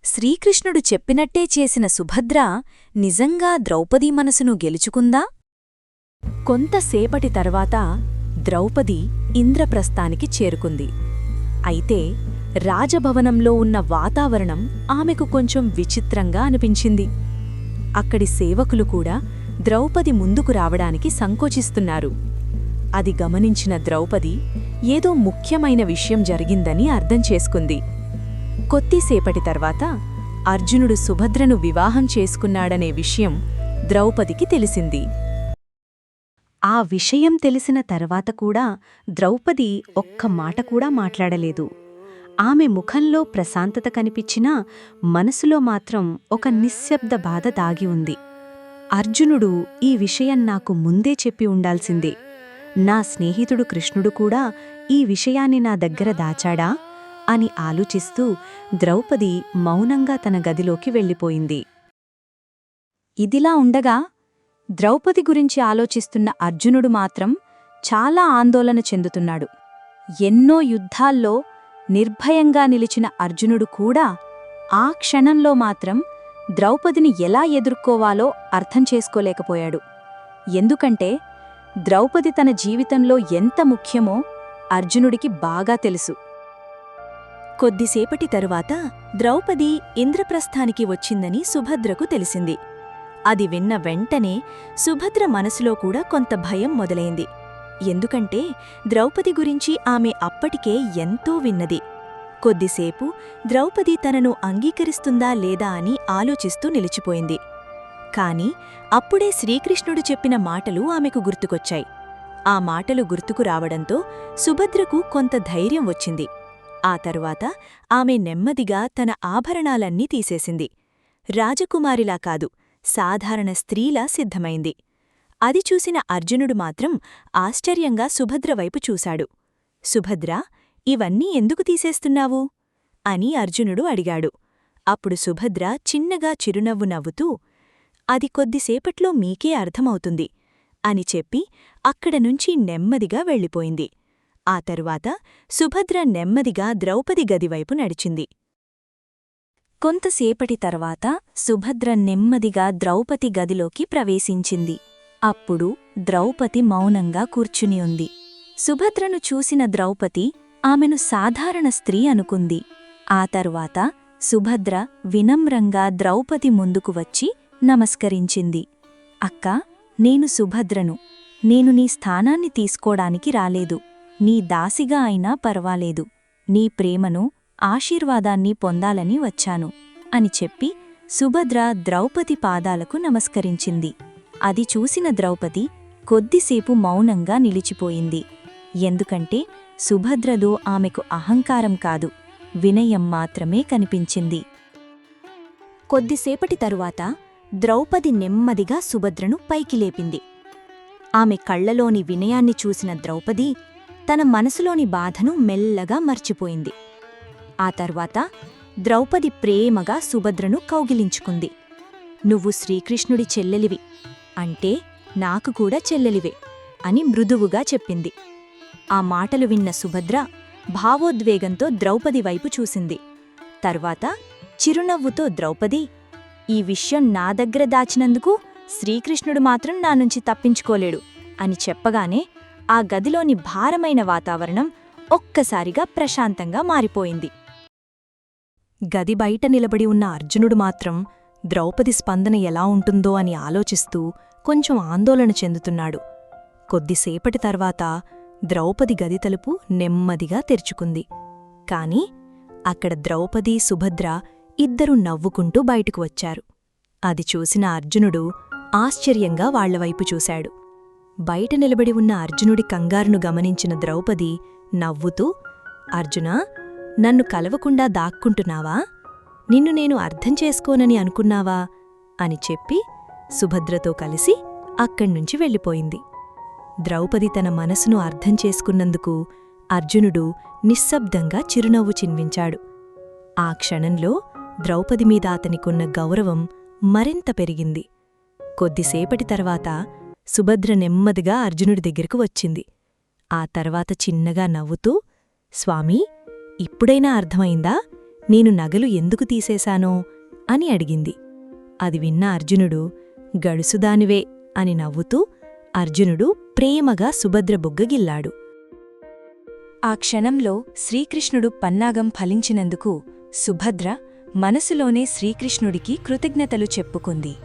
శ్రీకృష్ణుడు చెప్పినట్టే చేసిన సుభద్ర నిజంగా ద్రౌపదీ మనసును గెలుచుకుందా? కొంతసేపటి తర్వాత ద్రౌపది ఇంద్రప్రస్థానికి చేరుకుంది. అయితే రాజభవనంలో ఉన్న వాతావరణం ఆమెకు కొంచెం విచిత్రంగా అనిపించింది. అక్కడి సేవకులు కూడా ద్రౌపది ముందుకు రావడానికి సంకోచిస్తున్నారు. అది గమనించిన ద్రౌపది ఏదో ముఖ్యమైన విషయం జరిగిందని అర్థం చేసుకుంది. కొద్దిసేపటి తర్వాత అర్జునుడు సుభద్రను వివాహం చేసుకున్నాడనే విషయం ద్రౌపదికి తెలిసింది. ఆ విషయం తెలిసిన తర్వాత కూడా ద్రౌపది ఒక్క మాట కూడా మాట్లాడలేదు. ఆమె ముఖంలో ప్రశాంతత కనిపించినా మనసులో మాత్రం ఒక నిశ్శబ్ద బాధ దాగి ఉంది. అర్జునుడు ఈ విషయం నాకు ముందే చెప్పి ఉండాల్సిందే. నా స్నేహితుడు కృష్ణుడు కూడా ఈ విషయాన్ని నా దగ్గర దాచాడా అని ఆలోచిస్తూ ద్రౌపది మౌనంగా తన గదిలోకి వెళ్ళిపోయింది. ఇదిలా ఉండగా ద్రౌపది గురించి ఆలోచిస్తున్న అర్జునుడు మాత్రం చాలా ఆందోళన చెందుతున్నాడు. ఎన్నో యుద్ధాల్లో నిర్భయంగా నిలిచిన అర్జునుడు కూడా ఆ క్షణంలో మాత్రం ద్రౌపదిని ఎలా ఎదుర్కోవాలో అర్థం చేసుకోలేకపోయాడు. ఎందుకంటే ద్రౌపది తన జీవితంలో ఎంత ముఖ్యమో అర్జునుడికి బాగా తెలుసు. కొద్దిసేపటి తరువాత ద్రౌపది ఇంద్రప్రస్థానికి వచ్చిందని సుభద్రకు తెలిసింది. అది విన్న వెంటనే సుభద్ర మనసులో కూడా కొంత భయం మొదలైంది. ఎందుకంటే ద్రౌపది గురించి ఆమె అప్పటికే ఎంతో విన్నది. కొద్దిసేపు ద్రౌపది తనను అంగీకరిస్తుందా లేదా అని ఆలోచిస్తూ నిలిచిపోయింది. కాని అప్పుడే శ్రీకృష్ణుడు చెప్పిన మాటలు ఆమెకు గుర్తుకొచ్చాయి. ఆ మాటలు గుర్తుకు రావడంతో సుభద్రకు కొంత ధైర్యం వచ్చింది. ఆ తరువాత ఆమె నెమ్మదిగా తన ఆభరణాలన్నీ తీసేసింది. రాజకుమారిలా కాదు, సాధారణ స్త్రీలా సిద్ధమైంది. అది చూసిన అర్జునుడు మాత్రం ఆశ్చర్యంగా సుభద్ర వైపు చూశాడు. సుభద్రా, ఇవన్నీ ఎందుకు తీసేస్తున్నావు అని అర్జునుడు అడిగాడు. అప్పుడు సుభద్ర చిన్నగా చిరునవ్వు నవ్వుతూ, అది కొద్దిసేపట్లో మీకే అర్థమవుతుంది అని చెప్పి అక్కడనుంచి నెమ్మదిగా వెళ్ళిపోయింది. ఆ తరువాత సుభద్ర నెమ్మదిగా ద్రౌపది గదివైపు నడిచింది. కొంతసేపటి తర్వాత సుభద్ర నెమ్మదిగా ద్రౌపది గదిలోకి ప్రవేశించింది. అప్పుడు ద్రౌపది మౌనంగా కూర్చుని ఉంది. సుభద్రను చూసిన ద్రౌపది ఆమెను సాధారణ స్త్రీ అనుకుంది. ఆ తరువాత సుభద్ర వినమ్రంగా ద్రౌపది ముందుకు వచ్చి నమస్కరించింది. అక్కా, నేను సుభద్రను. నేను నీ స్థానాన్ని తీసుకోడానికి రాలేదు. నీ దాసిగా అయినా పర్వాలేదు. నీ ప్రేమను, ఆశీర్వాదాన్ని పొందాలని వచ్చాను అని చెప్పి సుభద్ర ద్రౌపది పాదాలకు నమస్కరించింది. అది చూసిన ద్రౌపది కొద్దిసేపు మౌనంగా నిలిచిపోయింది. ఎందుకంటే సుభద్రలో ఆమెకు అహంకారం కాదు, వినయం మాత్రమే కనిపించింది. కొద్దిసేపటి తరువాత ద్రౌపది నెమ్మదిగా సుభద్రను పైకి లేపింది. ఆమె కళ్లలోని వినయాన్ని చూసిన ద్రౌపది తన మనసులోని బాధను మెల్లగా మర్చిపోయింది. ఆ తర్వాత ద్రౌపది ప్రేమగా సుభద్రను కౌగిలించుకుంది. నువ్వు శ్రీకృష్ణుడి చెల్లెలివి, అంటే నాకు కూడా చెల్లెలివే అని మృదువుగా చెప్పింది. ఆ మాటలు విన్న సుభద్ర భావోద్వేగంతో ద్రౌపది వైపు చూసింది. తర్వాత చిరునవ్వుతో ద్రౌపది, ఈ విషయం నా దగ్గర దాచినందుకు శ్రీకృష్ణుడు మాత్రం నా నుంచి తప్పించుకోలేడు అని చెప్పగానే ఆ గదిలోని భారమైన వాతావరణం ఒక్కసారిగా ప్రశాంతంగా మారిపోయింది. గది బయట నిలబడి ఉన్న అర్జునుడు మాత్రం ద్రౌపది స్పందన ఎలా ఉంటుందో అని ఆలోచిస్తూ కొంచెం ఆందోళన చెందుతున్నాడు. కొద్దిసేపటి తర్వాత ద్రౌపది గది తలుపు నెమ్మదిగా తెరుచుకుంది. కాని అక్కడ ద్రౌపది, సుభద్ర ఇద్దరూ నవ్వుకుంటూ బయటకు వచ్చారు. అది చూసిన అర్జునుడు ఆశ్చర్యంగా వాళ్లవైపు చూశాడు. బయట నిలబడి ఉన్న అర్జునుడి కంగారును గమనించిన ద్రౌపది నవ్వుతూ, అర్జునా, నన్ను కలవకుండా దాక్కుంటున్నావా? నిన్ను నేను అర్థం చేసుకోనని అనుకున్నావా అని చెప్పి సుభద్రతో కలిసి అక్కడ్నుంచి వెళ్ళిపోయింది. ద్రౌపది తన మనసును అర్థం చేసుకున్నందుకు అర్జునుడు నిశ్శబ్దంగా చిరునవ్వు చిందించాడు. ఆ క్షణంలో ద్రౌపది మీద అతనికున్న గౌరవం మరింత పెరిగింది. కొద్దిసేపటి తర్వాత సుభద్ర నెమ్మదిగా అర్జునుడి దగ్గరకు వచ్చింది. ఆ తర్వాత చిన్నగా నవ్వుతూ, స్వామీ, ఇప్పుడైనా అర్థమైందా నేను నగలు ఎందుకు తీసేశానో అని అడిగింది. అది విన్న అర్జునుడు, గడుసుదానివే అని నవ్వుతూ అర్జునుడు ప్రేమగా సుభద్ర బుగ్గగిల్లాడు. ఆ క్షణంలో శ్రీకృష్ణుడు పన్నాగం ఫలించినందుకు సుభద్ర మనసులోనే శ్రీకృష్ణుడికి కృతజ్ఞతలు చెప్పుకుంది.